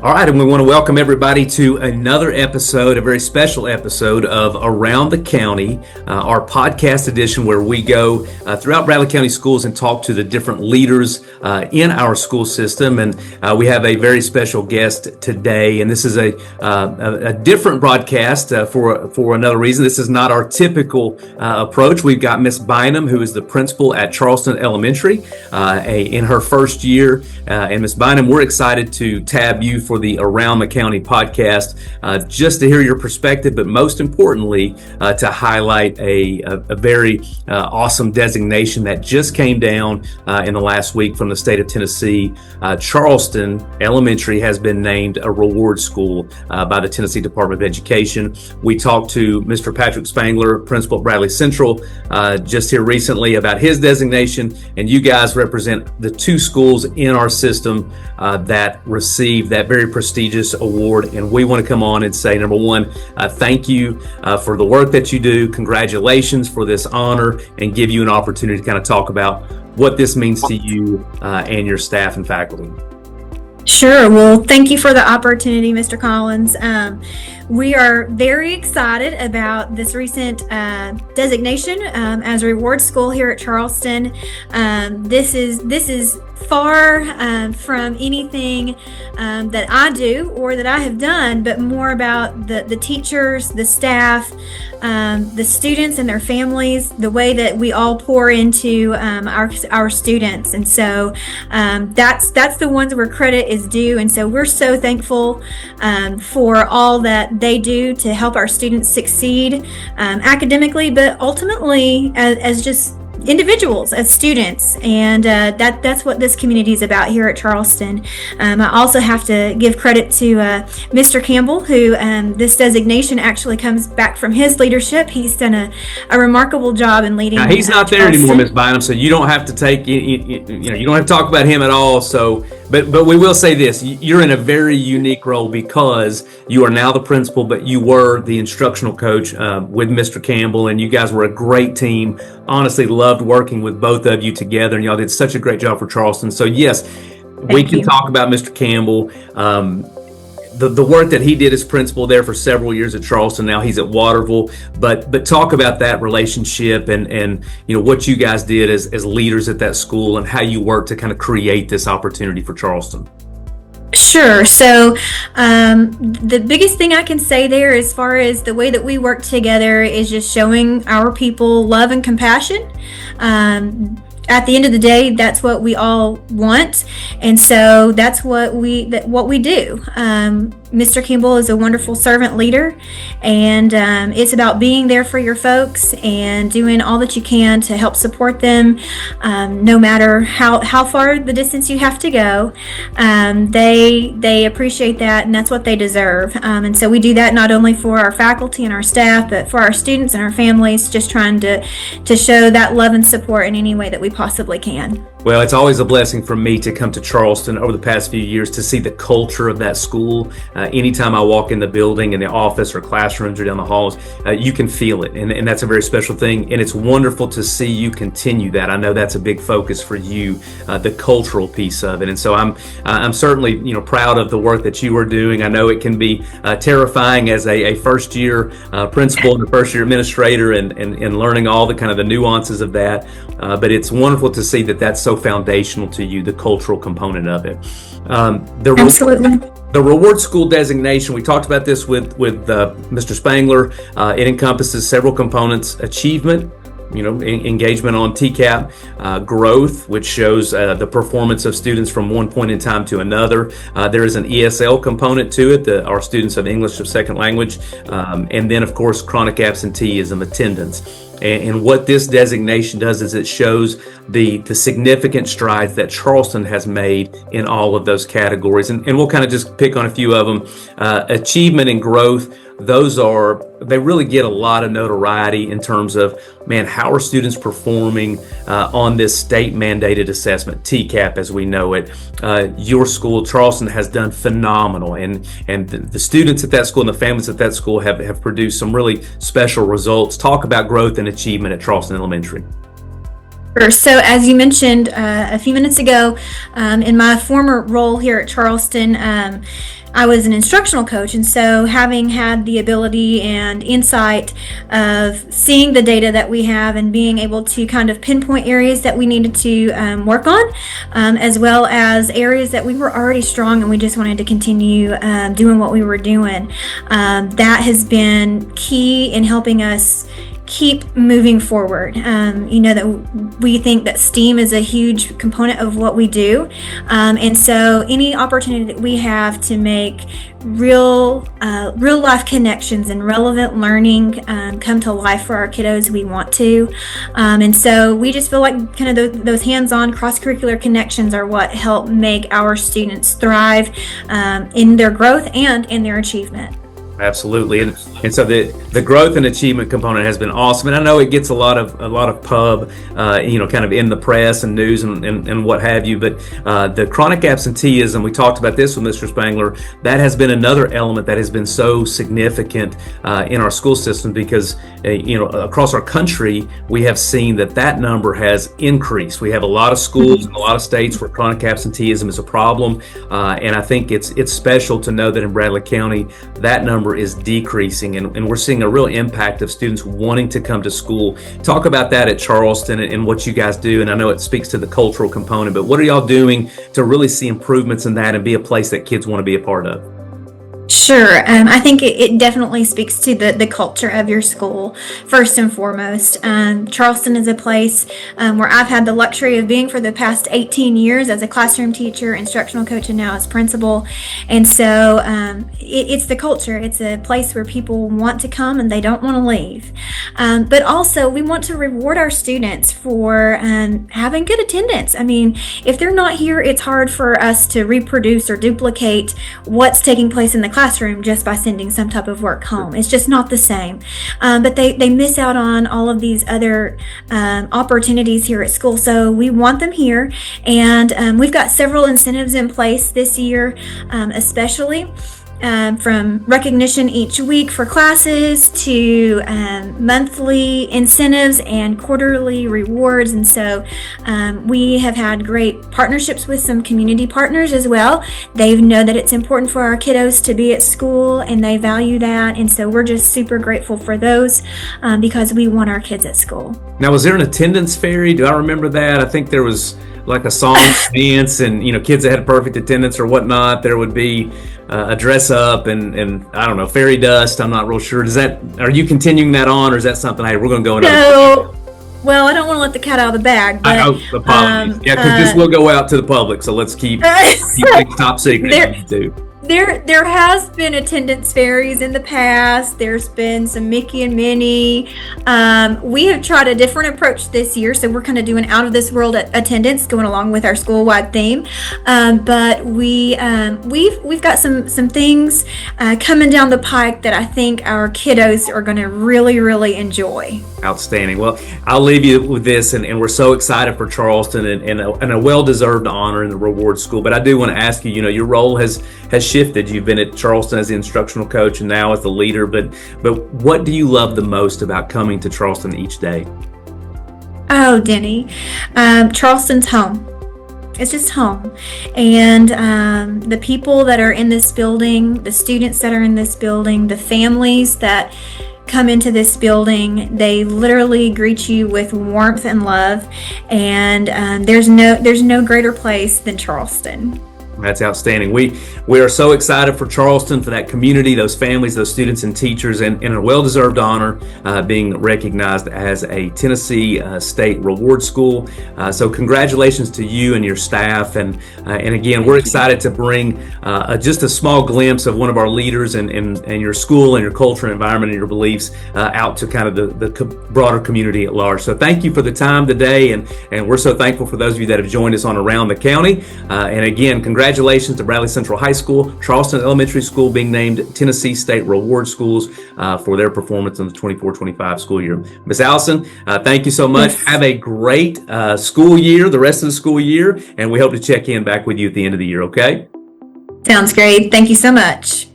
All right, and we want to welcome everybody to another episode, a very special episode of Around the County, our podcast edition where we go throughout Bradley County schools and talk to the different leaders in our school system. And we have a very special guest today, and this is a different broadcast for another reason. This is not our typical approach. We've got Miss Bynum, who is the principal at Charleston Elementary in her first year. And Miss Bynum, we're excited to tab you for the Around the County podcast, just to hear your perspective, but most importantly, to highlight a very awesome designation that just came down in the last week from the state of Tennessee. Charleston Elementary has been named a reward school by the Tennessee Department of Education. We talked to Mr. Patrick Spangler, principal at Bradley Central, just here recently about his designation, and you guys represent the two schools in our system that received that very prestigious award, and we want to come on and say, number one, thank you for the work that you do. Congratulations for this honor, and give you an opportunity to kind of talk about what this means to you and your staff and faculty. Sure. Well, thank you for the opportunity, Mr. Collins. We are very excited about this recent designation as a reward school here at Charleston. This is far from anything that I do or that I have done, but more about the teachers, the staff, the students and their families, the way that we all pour into our students. And so that's the ones where credit is due. And so we're so thankful for all that they do to help our students succeed academically, but ultimately as just individuals, as students, and that's what this community is about here at Charleston. I also have to give credit to Mr. Campbell, who this designation actually comes back from his leadership. He's done a remarkable job in leading. Now, he's not there anymore, Ms. Bynum, so you don't have to take you don't have to talk about him at all. So, but we will say this: you're in a very unique role because you are now the principal, but you were the instructional coach with Mr. Campbell, and you guys were a great team. Honestly, loved working with both of you together, and y'all did such a great job for Charleston. So yes, we can talk about Mr. Campbell, the work that he did as principal there for several years at Charleston. Now he's at Waterville, but talk about that relationship and what you guys did as leaders at that school and how you worked to kind of create this opportunity for Charleston. Sure. So the biggest thing I can say there as far as the way that we work together is just showing our people love and compassion. At the end of the day, that's what we all want, and so that's what we do. Mr. Campbell is a wonderful servant leader, and it's about being there for your folks and doing all that you can to help support them, no matter how far the distance you have to go. They appreciate that, and that's what they deserve. And so we do that not only for our faculty and our staff, but for our students and our families, just trying to show that love and support in any way that we possibly can. Well, it's always a blessing for me to come to Charleston over the past few years to see the culture of that school. Anytime I walk in the building, in the office or classrooms or down the halls, you can feel it. And that's a very special thing. And it's wonderful to see you continue that. I know that's a big focus for you, the cultural piece of it. And so I'm certainly proud of the work that you are doing. I know it can be terrifying as a first year principal and a first year administrator and learning all the kind of the nuances of that. But it's wonderful to see that that's so foundational to you, the cultural component of it. Absolutely. The reward school designation, we talked about this with Mr. Spangler. It encompasses several components: achievement, engagement on TCAP, growth, which shows the performance of students from one point in time to another. There is an ESL component to it, our students of English as second language, and then of course chronic absenteeism, attendance. And what this designation does is it shows the significant strides that Charleston has made in all of those categories. And we'll kind of just pick on a few of them. Achievement and growth, they really get a lot of notoriety in terms of, how are students performing on this state mandated assessment, TCAP as we know it. Your school, Charleston, has done phenomenal, and the students at that school and the families at that school have produced some really special results. Talk about growth and achievement at Charleston Elementary. Sure. So as you mentioned a few minutes ago, in my former role here at Charleston, I was an instructional coach, and so having had the ability and insight of seeing the data that we have and being able to kind of pinpoint areas that we needed to work on, as well as areas that we were already strong and we just wanted to continue doing what we were doing, that has been key in helping us keep moving forward. That we think that STEAM is a huge component of what we do, and so any opportunity that we have to make real life connections and relevant learning come to life for our kiddos, we want to, and so we just feel like kind of those hands-on cross-curricular connections are what help make our students thrive in their growth and in their achievement. Absolutely, and so the growth and achievement component has been awesome, and I know it gets a lot of pub, kind of in the press and news and what have you. But the chronic absenteeism, we talked about this with Mr. Spangler. That has been another element that has been so significant in our school system because across our country we have seen that number has increased. We have a lot of schools in a lot of states where chronic absenteeism is a problem, and I think it's special to know that in Bradley County that number is decreasing, and we're seeing a real impact of students wanting to come to school. Talk about that at Charleston and what you guys do, and I know it speaks to the cultural component, but what are y'all doing to really see improvements in that and be a place that kids want to be a part of? Sure. I think it definitely speaks to the culture of your school, first and foremost. Charleston is a place where I've had the luxury of being for the past 18 years as a classroom teacher, instructional coach, and now as principal. And so it's the culture. It's a place where people want to come and they don't want to leave. But also, we want to reward our students for having good attendance. I mean, if they're not here, it's hard for us to reproduce or duplicate what's taking place in the classroom just by sending some type of work home. It's just not the same. But they miss out on all of these other opportunities here at school. So we want them here, and we've got several incentives in place this year, especially. From recognition each week for classes to monthly incentives and quarterly rewards. And so we have had great partnerships with some community partners as well. They know that it's important for our kiddos to be at school and they value that. And so we're just super grateful for those because we want our kids at school. Now, was there an attendance fairy? Do I remember that? I think there was like a song dance and kids that had perfect attendance or whatnot. There would be a dress up and I don't know, fairy dust. I'm not real sure. Are you continuing that on, or is that something? Hey, we're going to go into. No. Well, I don't want to let the cat out of the bag. But, apologies. Because this will go out to the public, so let's keep things top secret if you need to. There has been attendance fairies in the past. There's been some Mickey and Minnie. We have tried a different approach this year, so we're kind of doing out of this world attendance, going along with our school-wide theme. But we've got some things coming down the pike that I think our kiddos are going to really, really enjoy. Outstanding. Well, I'll leave you with this, and we're so excited for Charleston and a well-deserved honor in the Reward School. But I do want to ask you, your role has shifted. You've been at Charleston as the instructional coach and now as the leader, but what do you love the most about coming to Charleston each day? Oh, Denny, Charleston's home. It's just home. And the people that are in this building, the students that are in this building, the families that come into this building, they literally greet you with warmth and love. And there's no greater place than Charleston. That's outstanding. We are so excited for Charleston, for that community, those families, those students and teachers, and a well-deserved honor being recognized as a Tennessee State Reward School. So congratulations to you and your staff. And again, we're excited to bring just a small glimpse of one of our leaders and your school and your culture and environment and your beliefs out to kind of the broader community at large. So thank you for the time today. And we're so thankful for those of you that have joined us on Around the County. And again, congratulations to Bradley Central High School, Charleston Elementary School being named Tennessee State Reward Schools for their performance in the 24-25 school year. Ms. Allison, thank you so much. Yes. Have a great school year, the rest of the school year, and we hope to check in back with you at the end of the year, okay? Sounds great. Thank you so much.